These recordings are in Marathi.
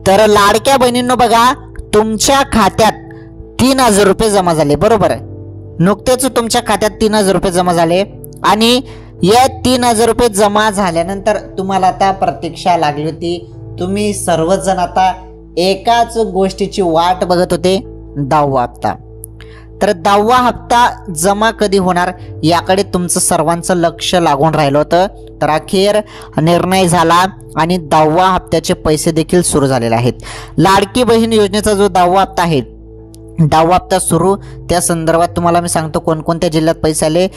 तर लाडक्या बहिणींनो बघा, तुमच्या खात्यात 3000 रुपये जमा झाले, बरोबर आहे. नुकतेच तुमच्या खात्यात 3000 रुपये जमा झाले आणि या 3000 रुपये जमा झाल्यानंतर तुम्हाला आता प्रतीक्षा लागली होती. तुम्ही सर्वजण आता एकाच गोष्टीची वाट बघत होते, 10वा हप्ता. तर 10वा हप्ता जमा कधी होणार याकडे तुमचं सर्वांचं लक्ष लागून राहिलं होतं. तर अखेर निर्णय झाला आणि 10वा हप्त्याचे पैसे देखील सुरू झालेले आहेत. लाडकी बहीण योजनेचा जो 10वा हप्ता आहे, 10वा हप्ता सुरू, त्या संदर्भात तुम्हाला मी सांगतो कोणकोणत्या जिल्ह्यात पैसे आले.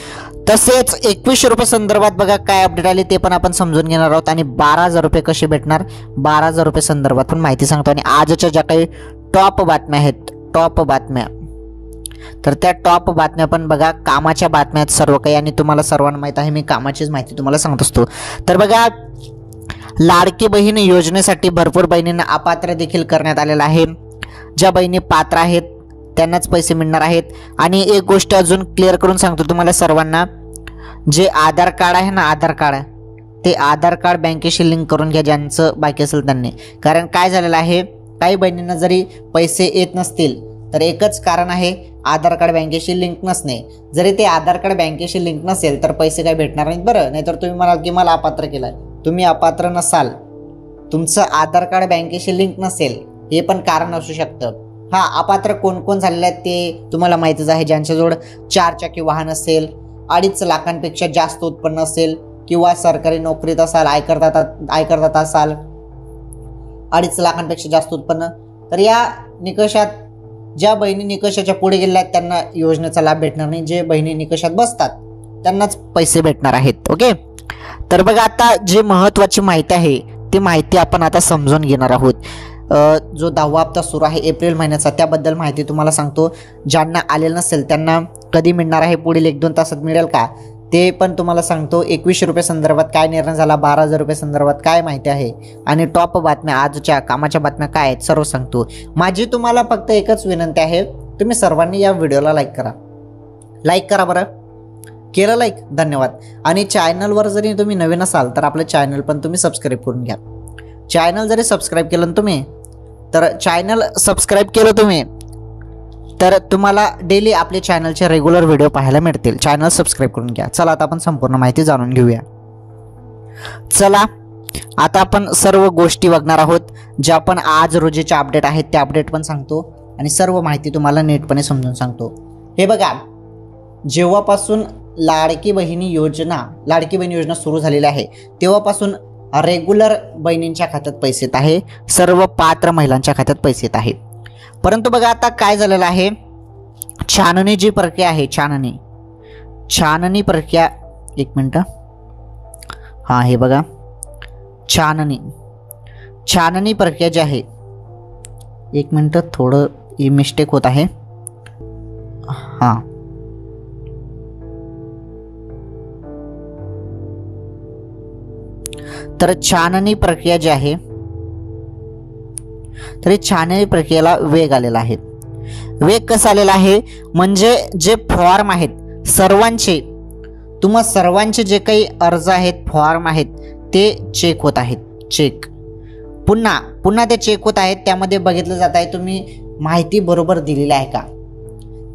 तसेच 2100 रुपये संदर्भात बघा काय अपडेट आली ते पण आपण समजून घेणार आहोत. आणि 12000 रुपये कसे भेटणार, 12000 रुपये संदर्भात पण माहिती सांगतो. आणि आजच्या ज्या काही टॉप बातम्या आहेत, टॉप बातम्या, तर त्या टॉप बातम्या पण बघा, कामाच्या बातम्या आहेत सर्व काही. आणि तुम्हाला सर्वांना माहीत आहे मी कामाचीच माहिती तुम्हाला सांगत असतो. तर बघा, लाडकी बहीण योजनेसाठी भरपूर बहिणींना अपात्र देखील करण्यात आलेलं आहे. ज्या बहिणी पात्र आहेत त्यांनाच पैसे मिळणार आहेत. आणि एक गोष्ट अजून क्लिअर करून सांगतो तुम्हाला सर्वांना, जे आधार कार्ड आहे ना, आधार कार्ड, ते आधार कार्ड बँकेशी लिंक करून घ्या ज्यांचं बाकी असेल त्यांनी. कारण काय झालेलं आहे, काही बहिणींना जरी पैसे येत नसतील तर एकच कारण आहे, आधार कार्ड बँकेशी लिंक नसणे. जरी ते आधार कार्ड बँकेशी लिंक नसेल तर पैसे काय भेटणार नाहीत बरं. नाहीतर तुम्ही म्हणाल की मला अपात्र केलं, तुम्ही अपात्र नसाल, तुमचं आधार कार्ड बँकेशी लिंक नसेल, हे पण कारण असू शकतं. हा, अपात्र कोण कोण झालेले आहेत ते तुम्हाला माहितीच आहे. ज्यांच्याजवळ 4 चाकी वाहन असेल, 2.5 लाखांपेक्षा जास्त उत्पन्न असेल, किंवा सरकारी नोकरीत असाल, आयकरदाता असाल, 2.5 लाखांपेक्षा जास्त उत्पन्न. तर या निकषात ज्या बहिणी निकषाच्या पुढे गेल्या आहेत त्यांना योजनेचा लाभ भेटणार नाही. जे बहिणी निकषात बसतात त्यांनाच पैसे भेटणार आहेत. ओके, तर बघा, आता जी महत्त्वाची माहिती आहे ती माहिती आपण आता समजून घेणार आहोत. जो 10वा हप्ता सुरू आहे एप्रिल महिन्याचा, त्याबद्दल माहिती तुम्हाला सांगतो. ज्यांना आलेलं नसेल त्यांना कधी मिळणार आहे, पुढील 1-2 तासात मिळेल का ते पण तुम्हाला सांगतो. 2100 रुपये संदर्भात काय निर्णय झाला, 12000 रुपये संदर्भात काय माहिती आहे, आणि टॉप बातम्या, आजच्या कामाच्या बातम्या काय आहेत, सर्व सांगतो. माझी तुम्हाला फक्त एकच विनंती आहे, तुम्ही सर्वांनी या व्हिडिओला लाईक करा. लाईक करा बरं. केलं लाईक, धन्यवाद. आणि चॅनलवर जरी तुम्ही नवीन असाल तर आपलं चॅनल पण तुम्ही सबस्क्राईब करून घ्या. चॅनल जरी सबस्क्राईब केलं तुम्ही, तर चॅनल सबस्क्राईब केलं तुम्ही तर तुम्हाला डेली आपले चॅनलचे रेग्युलर व्हिडिओ पाहायला मिळतील. चॅनल सबस्क्राईब करून घ्या. चला आता आपण संपूर्ण माहिती जाणून घेऊया. चला आता आपण सर्व गोष्टी बघणार आहोत, ज्या पण आज रोजीचे अपडेट आहेत ते अपडेट पण सांगतो आणि सर्व माहिती तुम्हाला नीटपणे समजून सांगतो. हे बघा, जेव्हापासून लाडकी बहीण योजना सुरू झालेली आहे तेव्हापासून रेग्युलर बहिणींच्या खात्यात पैसे येत आहे, सर्व पात्र महिलांच्या खात्यात पैसे येत आहे. परंतु बघा आता काय झालेलं आहे, छाननी जी प्रक्रिया आहे, छाननी प्रक्रिया, एक मिनटं, हां हे बघा, छाननी प्रक्रिया जी आहे, एक मिनटं, थोडं मिस्टेक होत आहे. हां, तर छाननी प्रक्रिया जी आहे, तर छाननी प्रक्रियेला वेग आलेला आहे. वेग कसा आलेला आहे म्हणजे जे फॉर्म आहेत सर्वांचे, तुम्हा सर्वांचे जे काही अर्ज आहेत, फॉर्म आहेत ते चेक होत आहेत. पुन्हा ते चेक होत आहेत. त्यामध्ये बघितलं जात आहे तुम्ही माहिती बरोबर दिलेली आहे का.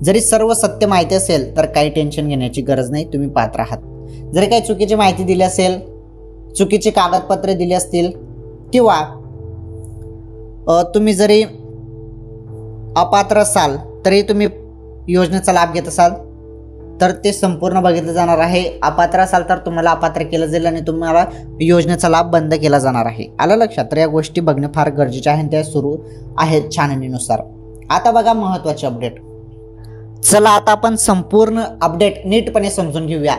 जरी सर्व सत्य माहिती असेल तर काही टेन्शन घेण्याची गरज नाही, तुम्ही पात्र आहात. जरी काही चुकीची माहिती दिली असेल, चुकीचे कागदपत्रे दिली असतील, किंवा तुम्ही जरी अपात्र असाल तरी तुम्ही योजनेचा लाभ घेत असाल तर ते संपूर्ण बघितलं जाणार आहे. अपात्र असाल तर तुम्हाला अपात्र केलं जाईल आणि तुम्हाला योजनेचा लाभ बंद केला जाणार आहे. आलं लक्षात. तर या गोष्टी बघणे फार गरजेचे आहे, त्या सुरू आहेत छाननीनुसार. आता बघा महत्त्वाचे अपडेट. चला आता आपण संपूर्ण अपडेट नीटपणे समजून घेऊया.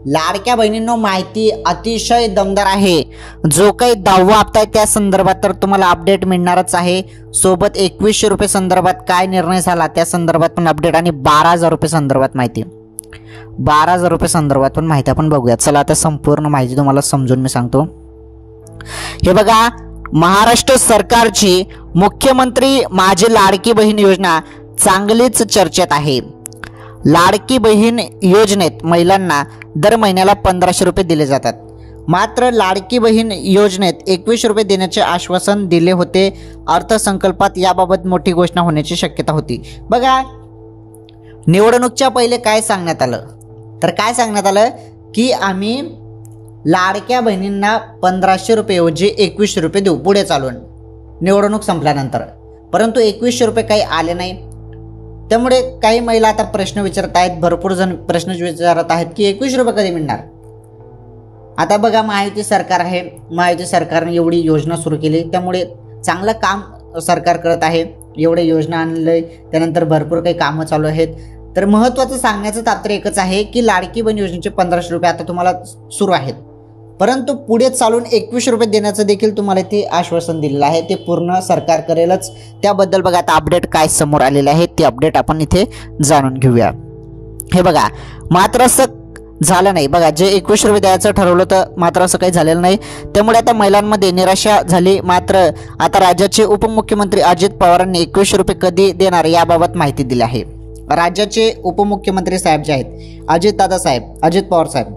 लाडक्या बहिणींनो, माहिती अतिशय दमदार आहे. जो काही 10वा हप्ता आहे त्या संदर्भात तर तुम्हाला अपडेट मिळणारच आहे. सोबत 2100 रुपये संदर्भात काय निर्णय झाला त्या संदर्भात पण अपडेट, आणि 12000 रुपये संदर्भात माहिती, 12000 रुपये संदर्भात पण माहिती आपण बघूया. चला आता संपूर्ण माहिती तुम्हाला समजून मी सांगतो. हे बघा, महाराष्ट्र सरकारची मुख्यमंत्री माझी लाडकी बहीण योजना चांगलीच चर्चेत आहे. लाडकी बहीण योजनेत महिलांना दर महिन्याला 1500 रुपये दिले जातात. मात्र लाडकी बहीण योजनेत 21 रुपये देण्याचे आश्वासन दिले होते. अर्थसंकल्पात याबाबत मोठी घोषणा होण्याची शक्यता होती. बघा, निवडणुकीच्या पहिले काय सांगण्यात आलं, तर काय सांगण्यात आलं की आम्ही लाडक्या बहिणींना 1500 रुपये ऐवजी 21 रुपये देऊ पुढे चालून निवडणूक संपल्यानंतर. परंतु 2100 रुपये काही आले नाही. त्यामुळे काही महिला आता प्रश्न विचारत आहेत, भरपूर जण प्रश्न विचारत आहेत की 21 रुपये कधी मिळणार. आता बघा, महायुती सरकार आहे, महायुती सरकारने एवढी योजना सुरू केली, त्यामुळे चांगलं काम सरकार करत आहे. एवढे योजना आणलंय, त्यानंतर भरपूर काही कामं चालू आहेत. तर महत्त्वाचं सांगण्याचं तात्पर्य एकच आहे की लाडकी बहीण योजनेचे 1500 रुपये आता तुम्हाला सुरू आहेत, परंतु पुढे चालून 21 रुपये देण्याचं देखील तुम्हाला ते आश्वासन दिलेलं आहे. ते पूर्ण सरकार करेलच. त्याबद्दल बघा आता अपडेट काय समोर आलेले आहे, ते अपडेट आपण इथे जाणून घेऊया. हे बघा, मात्र असं झालं नाही. बघा, जे 21 रुपये द्यायचं ठरवलं होतं, मात्र असं काही झालेलं नाही. त्यामुळे आता महिलांमध्ये निराशा झाली. मात्र आता राज्याचे उपमुख्यमंत्री अजित पवारांनी 21 रुपये कधी देणार याबाबत माहिती दिली आहे. राज्याचे उपमुख्यमंत्री साहेब जे आहेत, अजित पवार साहेब,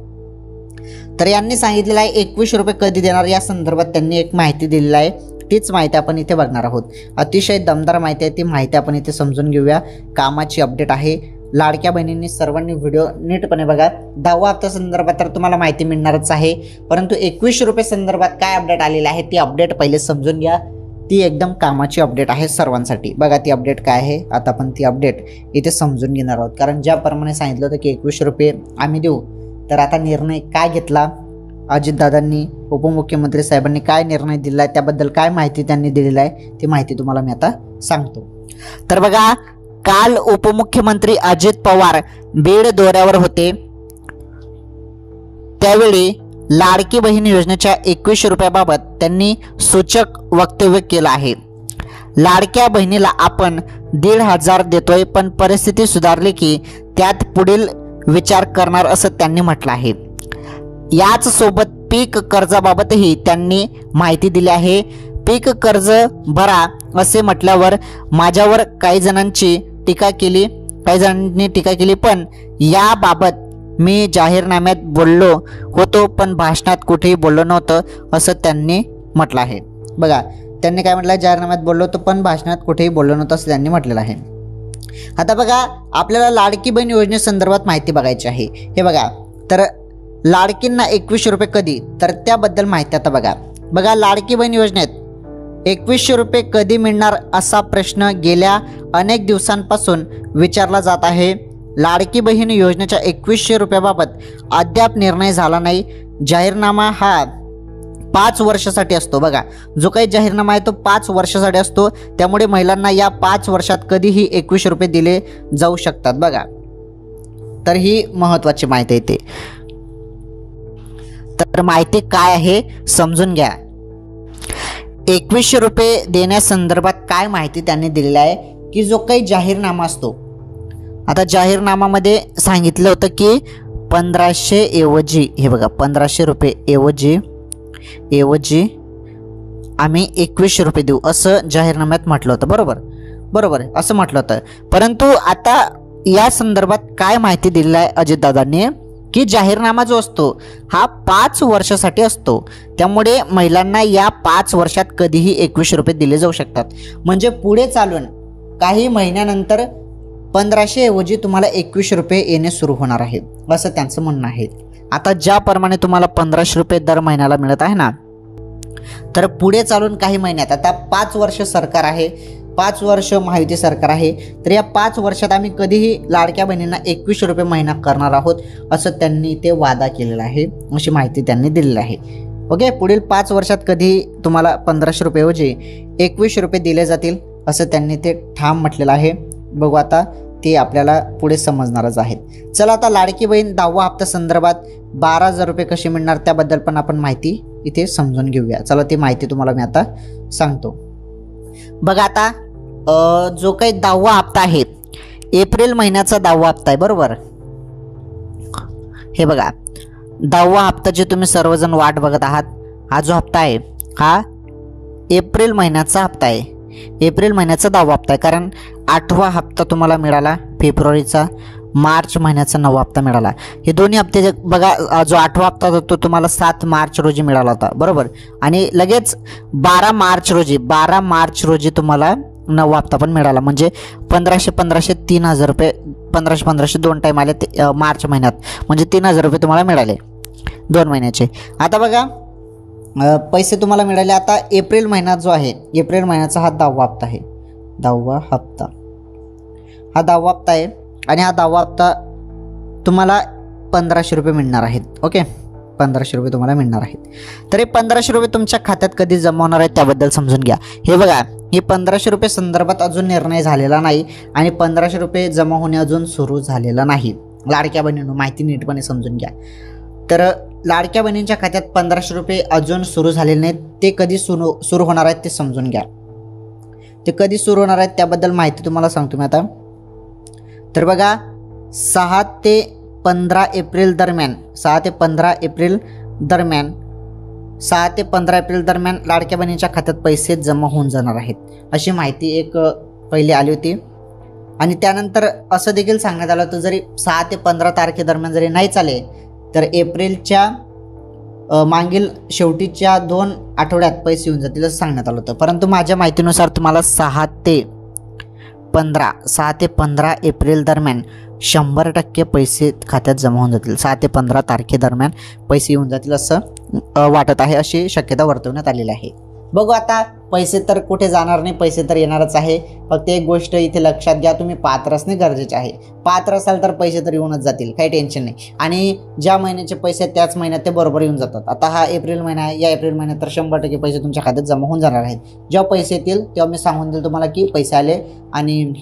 तर यांनी सांगितलेलं आहे 21 रुपये कधी देणार या संदर्भात त्यांनी एक माहिती दिलेली आहे. तीच माहिती आपण इथे बघणार आहोत. अतिशय दमदार माहिती आहे, ती माहिती आपण इथे समजून घेऊया. कामाची अपडेट आहे. लाडक्या बहिणींनी सर्वांनी व्हिडिओ नीटपणे बघा. 10वा हप्ता संदर्भात तर तुम्हाला माहिती मिळणारच आहे, परंतु 21 रुपये संदर्भात काय अपडेट आलेलं आहे ती अपडेट पहिले समजून घ्या. ती एकदम कामाची अपडेट आहे सर्वांसाठी. बघा ती अपडेट काय आहे, आता आपण ती अपडेट इथे समजून घेणार आहोत. कारण ज्याप्रमाणे सांगितलं होतं की 21 रुपये आम्ही देऊ, तर आता निर्णय काय घेतला अजितदादांनी, उपमुख्यमंत्री साहेबांनी काय निर्णय दिला आहे, त्याबद्दल काय माहिती त्यांनी दिलेली आहे ती माहिती तुम्हाला मी आता सांगतो. तर बघा, काल उपमुख्यमंत्री अजित पवार बीड दौऱ्यावर होते. त्यावेळी लाडकी बहीण योजनेच्या 21 रुपयाबाबत त्यांनी सूचक वक्तव्य केलं आहे. लाडक्या बहिणीला आपण 1,500 देतोय, पण परिस्थिती सुधारली की त्यात पुढील विचार करणार असं त्यांनी म्हटलं आहे. याच सोबत पीक कर्जाबाबतही त्यांनी माहिती दिली आहे. पीक कर्ज भरा असे म्हटल्यावर माझ्यावर काही जणांनी टीका केली, पण याबाबत मी जाहीरनाम्यात बोललो होतो, पण भाषणात कुठेही बोललो नव्हतं असं त्यांनी म्हटलं आहे. बघा, त्यांनी काय म्हटलं, जाहीरनाम्यात बोललो होतो पण भाषणात कुठेही बोललो नव्हतं असं त्यांनी म्हटलेलं आहे. आता बघा, आपल्याला लाडकी बहीण योजनेसंदर्भात माहिती बघायची आहे. हे बघा, तर लाडकींना 21 रुपये कधी, तर त्याबद्दल माहिती आता बघा, लाडकी बहीण योजनेत 21 रुपये कधी मिळणार असा प्रश्न गेल्या अनेक दिवसांपासून विचारला जात आहे. लाडकी बहीण योजनेच्या 21 रुपयाबाबत अद्याप निर्णय झाला नाही. जाहीरनामा हा 5 वर्षासाठी असतो. बघा, जो काही जाहीरनामा आहे तो 5 वर्षासाठी असतो. त्यामुळे महिलांना या 5 वर्षात कधीही 21 रुपये दिले जाऊ शकतात. बघा, तर ही महत्त्वाची माहिती आहे. तर माहिती काय आहे समजून घ्या. 21 रुपये देण्यासंदर्भात काय माहिती त्यांनी दिलेली आहे की जो काही जाहीरनामा असतो, आता जाहीरनामामध्ये सांगितलं होतं की 1500 ऐवजी, हे बघा, 1500 रुपये ऐवजी आम्ही 21 रुपये देऊ असं जाहीरनाम्यात म्हटलं होतं. बरोबर असं म्हटलं होतं. परंतु आता या संदर्भात काय माहिती दिलेली आहे अजितदादांनी की जाहीरनामा जो असतो हा 5 वर्षासाठी असतो. त्यामुळे महिलांना या 5 वर्षात कधीही 21 रुपये दिले जाऊ शकतात. म्हणजे पुढे चालून काही महिन्यानंतर 1500 ऐवजी तुम्हाला 21 रुपये येणे सुरू होणार आहे असं त्यांचं म्हणणं आहे. आता ज्याप्रमाणे तुम्हाला 1500 रुपये दर महिन्याला मिळत आहे ना, तर पुढे चालून काही महिन्यात, आता 5 वर्ष सरकार आहे, 5 वर्ष महायुती सरकार आहे, तर या 5 वर्षात आम्ही कधीही लाडक्या बहिणींना 21 रुपये महिना करणार आहोत असं त्यांनी ते वादा केलेला आहे, अशी माहिती त्यांनी दिलेली आहे. ओके, पुढील 5 वर्षात कधी तुम्हाला 1500 रुपये ऐवजी 21 रुपये दिले जातील असं त्यांनी ते ठाम म्हटलेलं आहे. बघू आता ते आपल्याला पुढे समजणारच आहेत. चला, आता लाडकी बहीण 10वा हप्ता संदर्भात 12,000 रुपये कशी मिळणार त्याबद्दल पण आपण माहिती इथे समजून घेऊया. चला, ती माहिती तुम्हाला मी आता सांगतो. बघा, आता जो काही 10वा हप्ता आहे, एप्रिल महिन्याचा 10वा हप्ता आहे. बरोबर, हे बघा, 10वा हप्ता जे तुम्ही सर्वजण वाट बघत आहात, हा जो हप्ता आहे हा एप्रिल महिन्याचा हप्ता आहे. एप्रिल महिन्याचा 10वा हप्ता आहे, कारण 8वा हप्ता तुम्हाला मिळाला फेब्रुवारीचा, मार्च महिन्याचा 9वा हप्ता मिळाला. हे दोन्ही हप्ते बघा, जो 8वा हप्ता होता तो तुम्हाला 7 मार्च रोजी मिळाला होता, बरोबर. आणि लगेच 12 मार्च रोजी तुम्हाला 9वा हप्ता पण मिळाला. म्हणजे 1500 3000 रुपये, 1500 2 टाईम आले मार्च महिन्यात, म्हणजे 3000 रुपये तुम्हाला मिळाले 2 महिन्याचे. आता बघा पैसे तुम्हाला मिळाले. आता एप्रिल महिना जो आहे, एप्रिल महिन्याचा हा 10वा हप्ता आहे. 10वा हप्ता आहे आणि हा 10वा हप्ता तुम्हाला 1500 रुपये मिळणार आहेत. ओके, 1500 रुपये तुम्हाला मिळणार आहेत. तर हे 1500 रुपये तुमच्या खात्यात कधी जमा होणार आहेत त्याबद्दल समजून घ्या. हे बघा, हे 1500 रुपये संदर्भात अजून निर्णय झालेला नाही आणि 1500 रुपये जमा होणे अजून सुरू झालेलं नाही. लाडक्या बहिणींनो, माहिती नीटपणे समजून घ्या. तर लाडक्या बहिणींच्या खात्यात 1500 रुपये अजून सुरू झालेले नाहीत. ते कधी सुरू होणार आहेत ते समजून घ्या. ते कधी सुरू होणार आहेत त्याबद्दल माहिती तुम्हाला सांगतो मी आता. तर बघा, 6 ते 15 एप्रिल दरम्यान 6 ते 15 एप्रिल दरम्यान लाडक्या बहिणींच्या खात्यात पैसे जमा होऊन जाणार आहेत, अशी माहिती एक पहिले आली होती. आणि त्यानंतर असं देखील सांगण्यात आलं होतं, जरी 6 ते 15 तारखेदरम्यान जरी नाही चाले तर एप्रिलच्या मागील शेवटीच्या 2 आठवड्यात पैसे येऊन जातील असं सांगण्यात आलं होतं. परंतु माझ्या माहितीनुसार तुम्हाला 6 ते 15 एप्रिल दरम्यान 100% पैसे खात्यात जमा होऊन जातील. 6 ते 15 तारखेदरम्यान पैसे येऊन जातील असं वाटत आहे, अशी शक्यता वर्तवण्यात आलेली आहे. बघू आता, पैसे तर कुठे जाणार नाही, पैसे तर येणारच आहे. फक्त एक गोष्ट इथे लक्षात घ्या, तुम्ही पात्र असणे गरजेचे आहे. पात्र असाल तर पैसे तर येऊनच जातील, काही टेन्शन नाही. आणि ज्या महिन्याचे पैसे आहेत त्याच महिन्यात ते बरोबर येऊन जातात. आता हा एप्रिल महिना आहे, या एप्रिल महिन्यात तर 100% पैसे तुमच्या खात्यात जमा होऊन जाणार आहेत. जेव्हा पैसे येतील तेव्हा मी सांगून देईल तुम्हाला की पैसे आले, आणि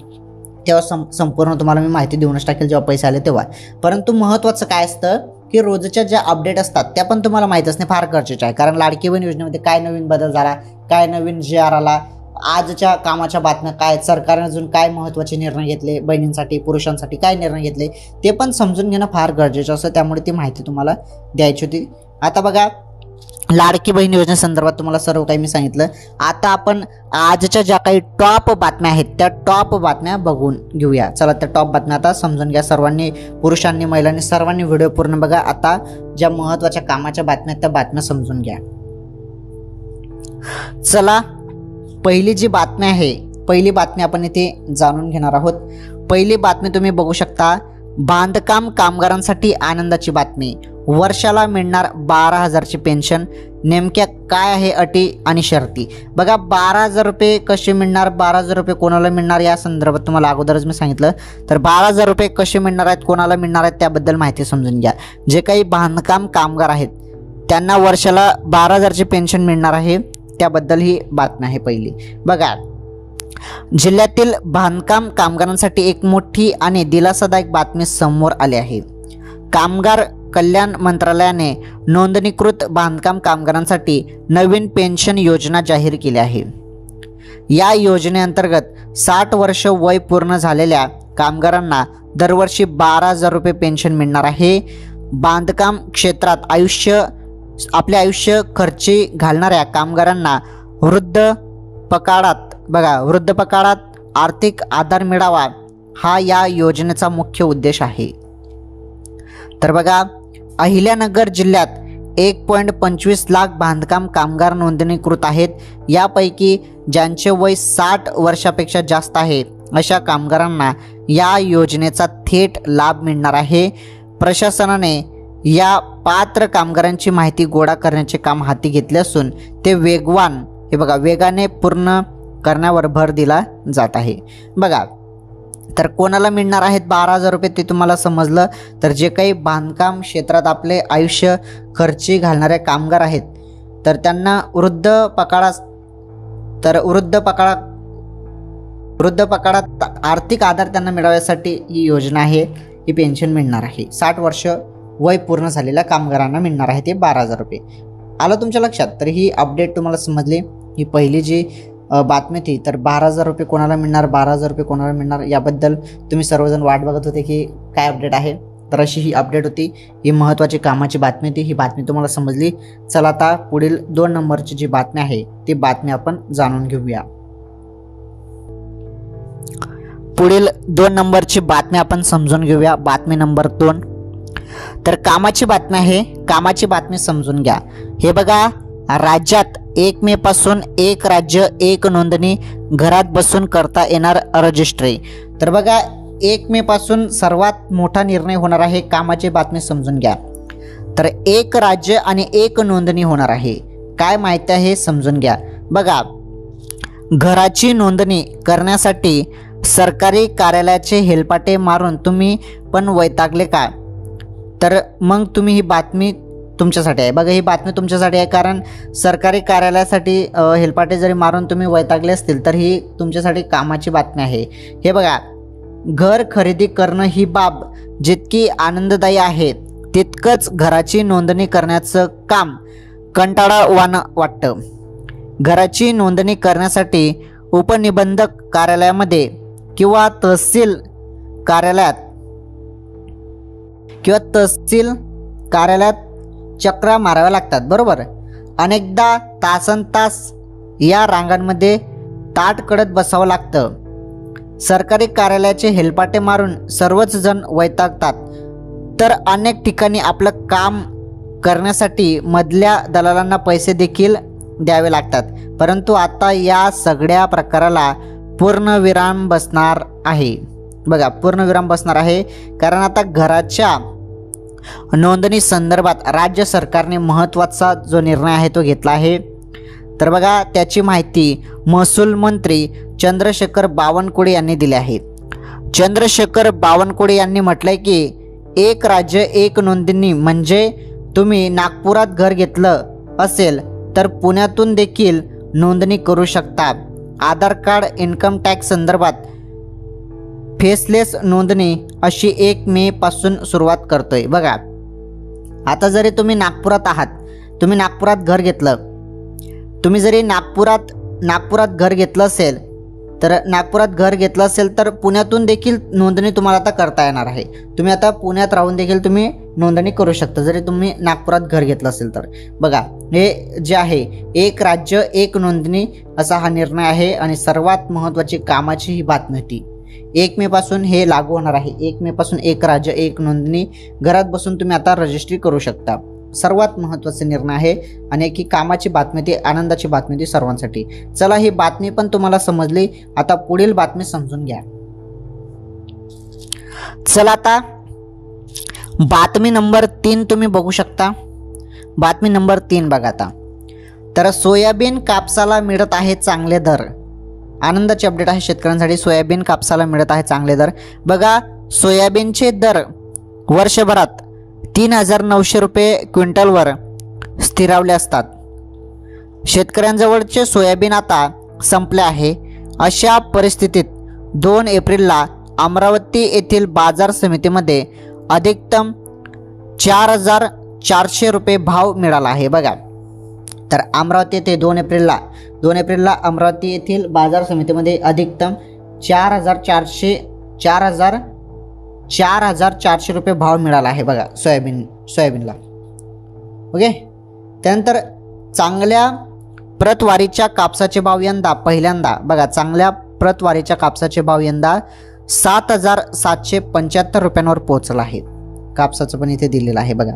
तेव्हा संपूर्ण तुम्हाला मी माहिती देऊनच टाकेल जेव्हा पैसे आले तेव्हा. परंतु महत्त्वाचं काय असतं की रोजच्या ज्या अपडेट असतात त्या पण तुम्हाला माहीत असणे फार गरजेचे आहे. कारण लाडकी बहीण योजनेमध्ये काय नवीन बदल झाला, काय नवीन GR आला, आजच्या कामाच्या बातम्या काय, सरकारने अजून काय महत्त्वाचे निर्णय घेतले, बहिणींसाठी पुरुषांसाठी काय निर्णय घेतले ते पण समजून घेणं फार गरजेचं असतं. त्यामुळे ती माहिती तुम्हाला द्यायची होती. आता बघा, लाडकी बहीण योजनेसंदर्भात तुम्हाला सर्व काही मी सांगितलं. आता आपण आजच्या ज्या काही टॉप बातम्या आहेत त्या टॉप बातम्या बघून घेऊया. चला, त्या टॉप बातम्या आता समजून घ्या. सर्वांनी, पुरुषांनी, महिलांनी, सर्वांनी व्हिडिओ पूर्ण बघा. आता ज्या महत्त्वाच्या कामाच्या बातम्या आहेत त्या बातम्या समजून घ्या. चला, पहिली जी बातमी आहे, पहिली बातमी आपण इथे जाणून घेणार आहोत. पहिली बातमी तुम्ही बघू शकता, बांधकाम कामगारांसाठी आनंदाची बातमी, वर्षाला मिळणार 12,000ची पेन्शन. नेमक्या काय आहे अटी आणि शर्ती? बघा, 12,000 रुपये कसे मिळणार, 12,000 रुपये कोणाला मिळणार या संदर्भात तुम्हाला अगोदरच मी सांगितलं. तर 12,000 रुपये कसे मिळणार आहेत, कोणाला मिळणार आहेत त्याबद्दल माहिती समजून घ्या. जे काही बांधकाम कामगार आहेत त्यांना वर्षाला 12,000ची पेन्शन मिळणार आहे, त्याबद्दल ही बातमी आहे पहिली. बघा, जिल्ह्यातील बांधकाम कामगारांसाठी एक मोठी आणि दिलासादायक बातमी समोर आली आहे. कामगार कल्याण मंत्रालयाने नोंदणीकृत बांधकाम कामगारांसाठी नवीन पेन्शन योजना जाहीर केली आहे. या योजनेअंतर्गत 60 वर्ष वय पूर्ण झालेल्या कामगारांना दरवर्षी 12,000 रुपये पेन्शन मिळणार आहे. बांधकाम क्षेत्रात आपले आयुष्य खर्ची घालणाऱ्या कामगारांना वृद्धपकाळात आर्थिक आधार मिळावा, हा या योजनेचा मुख्य उद्देश आहे. तर बघा, अहिल्यानगर जिल्ह्यात 1.25 लाख बांधकाम कामगार नोंदणीकृत आहेत. यापैकी ज्यांचे वय 60 वर्षापेक्षा जास्त आहे अशा कामगारांना या योजनेचा थेट लाभ मिळणार आहे. प्रशासनाने या पात्र कामगारांची माहिती गोळा करण्याचे काम हाती घेतले असून ते वेगाने पूर्ण करण्यावर भर दिला जात आहे. बघा, तर कोणाला मिळणार आहेत 12,000 रुपये ते तुम्हाला समजलं. तर जे काही बांधकाम क्षेत्रात आपले आयुष्य खर्ची घालणारे कामगार आहेत तर त्यांना वृद्धपकाळात आर्थिक आधार त्यांना मिळवण्यासाठी ही योजना आहे, ही पेन्शन मिळणार आहे. 60 वर्ष वय पूर्ण झालेल्या कामगारांना मिळणार आहे ते 12,000 रुपये. आलं तुमच्या लक्षात? तर ही अपडेट तुम्हाला समजली. ही पहिली जी बातमी होती, तर 12,000 रुपये कोणाला मिळणार, 12,000 रुपये कोणाला मिळणार याबद्दल तुम्ही सर्वजण वाट बघत होते की काय अपडेट आहे. तर अशी ही अपडेट होती, ही महत्त्वाची कामाची बातमी होती. ही बातमी तुम्हाला समजली. चला, आता पुढील 2 नंबरची जी बातमी आहे ती बातमी आपण जाणून घेऊया. पुढील 2 नंबरची बातमी आपण समजून घेऊया. बातमी नंबर 2. तर कामाची बातमी आहे. कामाची बातमी समजून घ्या. हे बघा, राज्यात 1 मे पासून एक राज्य एक नोंदणी घरात बसून करता येणार रजिस्ट्री. तर बघा, 1 मे पासून सर्वात मोठा निर्णय होणार आहे. कामाची बातमी समजून घ्या. तर एक राज्य आणि एक नोंदणी होणार आहे. काय माहिती आहे समजून घ्या. बघा, घराची नोंदणी करण्यासाठी सरकारी कार्यालयाचे हेलपाटे मारून तुम्ही पण वैतागले का? तर मग तुम्ही ही बातमी तुमच्यासाठी आहे. बघा, ही बातमी तुमच्यासाठी आहे, कारण सरकारी कार्यालयासाठी हेलपाटे जरी मारून तुम्ही वैतागले असतील तर ही तुमच्यासाठी कामाची बातमी आहे. हे बघा, घर खरेदी करणं ही बाब जितकी आनंददायी आहे तितकंच घराची नोंदणी करण्याचं काम कंटाळवाणं वाटतं. घराची नोंदणी करण्यासाठी उपनिबंधक कार्यालयामध्ये किंवा तहसील कार्यालयात चक्रा माराव्या लागतात, बरोबर. अनेकदा तासनतास या रांगांमध्ये ताट करत बसावं लागतं. सरकारी कार्यालयाचे हेलपाटे मारून सर्वच जण वैतागतात. तर अनेक ठिकाणी आपलं काम करण्यासाठी मधल्या दलालांना पैसे देखील द्यावे लागतात. परंतु आता या सगळ्या प्रकाराला पूर्णविराम बसणार आहे. बघा, पूर्णविराम बसणार आहे, कारण आता घराच्या नोंदणी संदर्भात राज्य सरकारने महत्त्वाचा जो निर्णय आहे तो घेतला आहे. तर बघा, त्याची माहिती महसूल मंत्री चंद्रशेखर बावनकुळे यांनी दिली आहे. चंद्रशेखर बावनकुळे यांनी म्हटलंय की एक राज्य एक नोंदणी म्हणजे तुम्ही नागपुरात घर घेतलं असेल तर पुण्यातून देखील नोंदणी करू शकता. आधार कार्ड, इन्कम टॅक्स संदर्भात फेसलेस नोंदणी अशी 1 मे पासून सुरुवात करतोय. बघा, आता जरी तुम्ही नागपुरात आहात, तुम्ही नागपुरात घर घेतलं, तुम्ही जरी नागपुरात घर घेतलं असेल तर पुण्यातून देखील नोंदणी तुम्हाला आता करता येणार आहे. तुम्ही आता पुण्यात राहून देखील तुम्ही नोंदणी करू शकता जरी तुम्ही नागपुरात घर घेतलं असेल तर. बघा, हे जे आहे एक राज्य एक नोंदणी असा हा निर्णय आहे आणि सर्वात महत्त्वाची कामाची ही बातमी होती. 1 मे पासून हे लागू होणार आहे. 1 मे पासून एक राज्य एक नोंदणी घरात बसून तुम्ही आता रजिस्ट्री करू शकता. सर्वात महत्त्वाचा निर्णय आहे आणि एक ही कामाची बातमी ती आनंदाची बातमी ती सर्वांसाठी. चला, ही बातमी पण तुम्हाला समजली. आता पुढील बातमी समजून घ्या. चला, आता बातमी नंबर 3 तुम्ही बघू शकता. बातमी नंबर 3 बघा आता. तर सोयाबीन कापसाला मिळत आहे चांगले दर. आनंदाची अपडेट आहे शेतकऱ्यांसाठी. सोयाबीन कापसाला मिळत आहे चांगले दर. बघा, सोयाबीनचे दर वर्षभरात 3,900 रुपये क्विंटलवर स्थिरावले असतात. शेतकऱ्यांजवळचे सोयाबीन आता संपले आहे. अशा परिस्थितीत 2 एप्रिलला अमरावती येथील बाजार समितीमध्ये अधिकतम 4,400 रुपये भाव मिळाला आहे. बघा, तर अमरावती येथे 2 एप्रिलला अमरावती येथील बाजार समितीमध्ये अधिकतम 4,400 रुपये भाव मिळाला आहे. बघा, सोयाबीनला. ओके. त्यानंतर चांगल्या प्रतवारीच्या कापसाचे भाव यंदा पहिल्यांदा, बघा, चांगल्या प्रतवारीच्या कापसाचे भाव यंदा 7,775 रुपयांवर पोहोचला आहे. कापसाचं पण इथे दिलेलं आहे. बघा,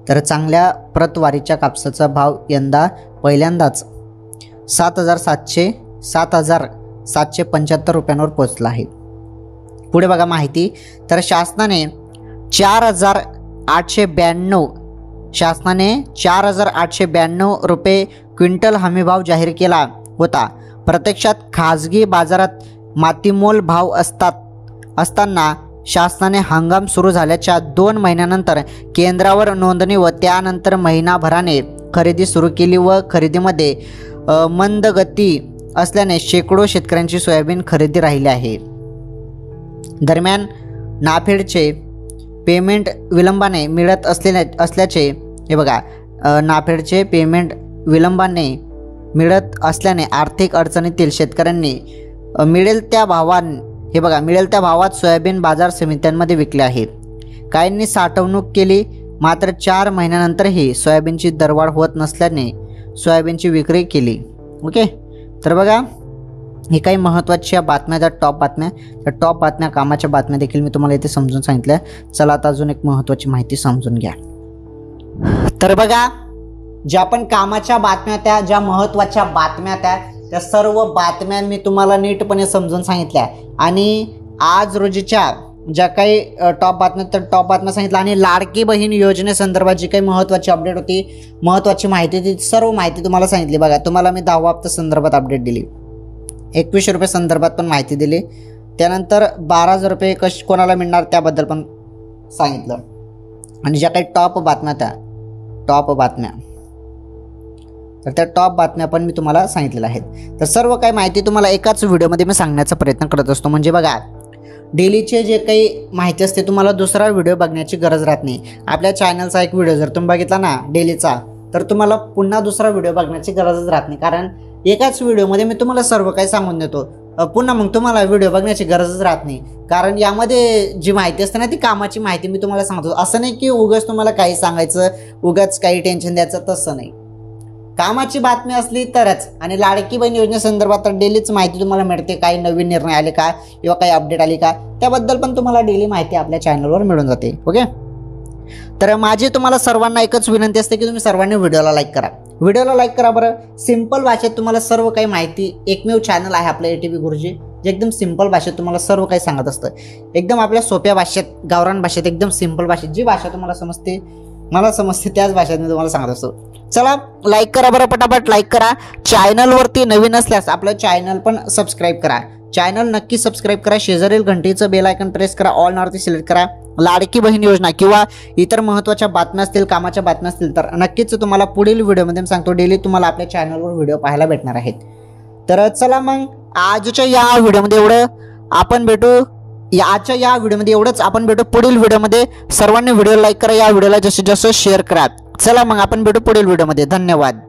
तर चांगल्या प्रतवारीच्या कापसाचा भाव यंदा पहिल्यांदाच 7,775 रुपयांवर पोहोचला आहे. पुढे बघा माहिती. तर शासनाने 4,892 रुपये क्विंटल हमीभाव जाहीर केला होता. प्रत्यक्षात खाजगी बाजारात मातीमोल भाव असताना शासनाने हंगाम सुरू झाल्याच्या 2 महिन्यानंतर केंद्रावर नोंदणी व त्यानंतर महिनाभराने खरेदी सुरू केली व खरेदीमध्ये मंद गती असल्याने शेकडो शेतकऱ्यांची सोयाबीन खरेदी राहिली आहे. दरम्यान नाफेडचे पेमेंट विलंबाने मिळत असल्याचे हे बघा, नाफेडचे पेमेंट विलंबाने मिळत असल्याने आर्थिक अडचणीतील शेतकऱ्यांनी मिळेल त्या भावात सोयाबीन बाजार समित्यांमध्ये विकले आहेत. काहींनी साठवणूक केली, मात्र 4 महिन्यानंतरही सोयाबीनची दरवाढ होत नसल्याने सोयाबीनची विक्री केली. ओके. तर बघा, ही काही महत्त्वाच्या बातम्या, त्या टॉप बातम्या, त्या टॉप बातम्या, कामाच्या बातम्या देखील मी तुम्हाला इथे समजून सांगितल्या. चला आता अजून एक महत्त्वाची माहिती समजून घ्या. तर बघा, ज्या पण कामाच्या बातम्या, त्या ज्या महत्त्वाच्या बातम्या, त्या सर्व बातम्या मी तुम्हाला नीटपणे समजून सांगितल्या. आणि आज रोजीच्या ज्या काही टॉप बातम्या, तर टॉप बातम्या सांगितल्या. आणि लाडकी बहीण योजनेसंदर्भात जी काही महत्त्वाची अपडेट होती, महत्त्वाची माहिती होती, सर्व माहिती तुम्हाला सांगितली. बघा, तुम्हाला मी 10वा हप्ता संदर्भात अपडेट दिली, 21 रुपये संदर्भात पण माहिती दिली. त्यानंतर 12,000 रुपये कोणाला मिळणार त्याबद्दल पण सांगितलं. आणि ज्या काही टॉप बातम्या, त्या टॉप बातम्या, तर त्या टॉप बातम्या पण मी तुम्हाला सांगितलेल्या आहेत. तर सर्व काही माहिती तुम्हाला एकाच व्हिडिओमध्ये मी सांगण्याचा प्रयत्न करत असतो. म्हणजे बघा, डेलीचे जे काही माहिती असते तुम्हाला दुसरा व्हिडिओ बघण्याची गरज राहत नाही. आपल्या चॅनलचा एक व्हिडिओ जर तुम्ही बघितला ना डेलीचा, तर तुम्हाला पुन्हा दुसरा व्हिडिओ बघण्याची गरजच राहत नाही. कारण एकाच व्हिडिओमध्ये मी तुम्हाला सर्व काही सांगून देतो. पुन्हा मग तुम्हाला व्हिडिओ बघण्याची गरजच राहत नाही. कारण यामध्ये जी माहिती असते ना, ती कामाची माहिती मी तुम्हाला सांगतो. असं नाही की उगाच तुम्हाला काही सांगायचं, उगाच काही टेन्शन द्यायचं, तसं नाही. कामाची बातमी असली तरच. आणि लाडकी बहीण योजनेसंदर्भात तर डेलीच माहिती तुम्हाला मिळते. काही नवीन निर्णय आले का किंवा काही अपडेट आली का, त्याबद्दल पण तुम्हाला डेली माहिती आपल्या चॅनलवर मिळून जाते. ओके, तर माझी तुम्हाला सर्वांना एकच विनंती असते की तुम्ही सर्वांनी व्हिडिओला लाईक करा. व्हिडिओला लाईक करा बरं. सिंपल भाषेत तुम्हाला सर्व काही माहिती, एकमेव चॅनल आहे आपलं ATV गुरुजी, जे एकदम सिंपल भाषेत तुम्हाला सर्व काही सांगत असतं. एकदम आपल्या सोप्या भाषेत, गावरान भाषेत, एकदम सिंपल भाषेत, जी भाषा तुम्हाला समजते, मला समजते, त्याच भाषेत मी तुम्हाला सांगत असतो. चला लाईक करा बरं, पटापट लाईक करा. चॅनलवरती नवीन असल्यास आपलं चॅनल पण सबस्क्राईब करा. चॅनल नक्की सबस्क्राईब करा. शेजारील घंटीचं बेल आयकन प्रेस करा. ऑल नावरती सिलेक्ट करा. लाडकी बहीण योजना किंवा इतर महत्त्वाच्या बातम्या असतील, कामाच्या बातम्या असतील, तर नक्कीच तुम्हाला पुढील व्हिडिओमध्ये मी सांगतो. डेली तुम्हाला आपल्या चॅनलवर व्हिडिओ पाहायला भेटणार आहेत. तर चला मग आजच्या या व्हिडिओमध्ये एवढं आपण भेटू. आजच्या या व्हिडिओमध्ये एवढंच. आपण भेटू पुढील व्हिडिओमध्ये. सर्वांनी व्हिडिओ लाईक करा. या व्हिडिओला जास्तीत जास्त शेअर करा. चला मग आपण भेटू पुढील व्हिडिओमध्ये. धन्यवाद.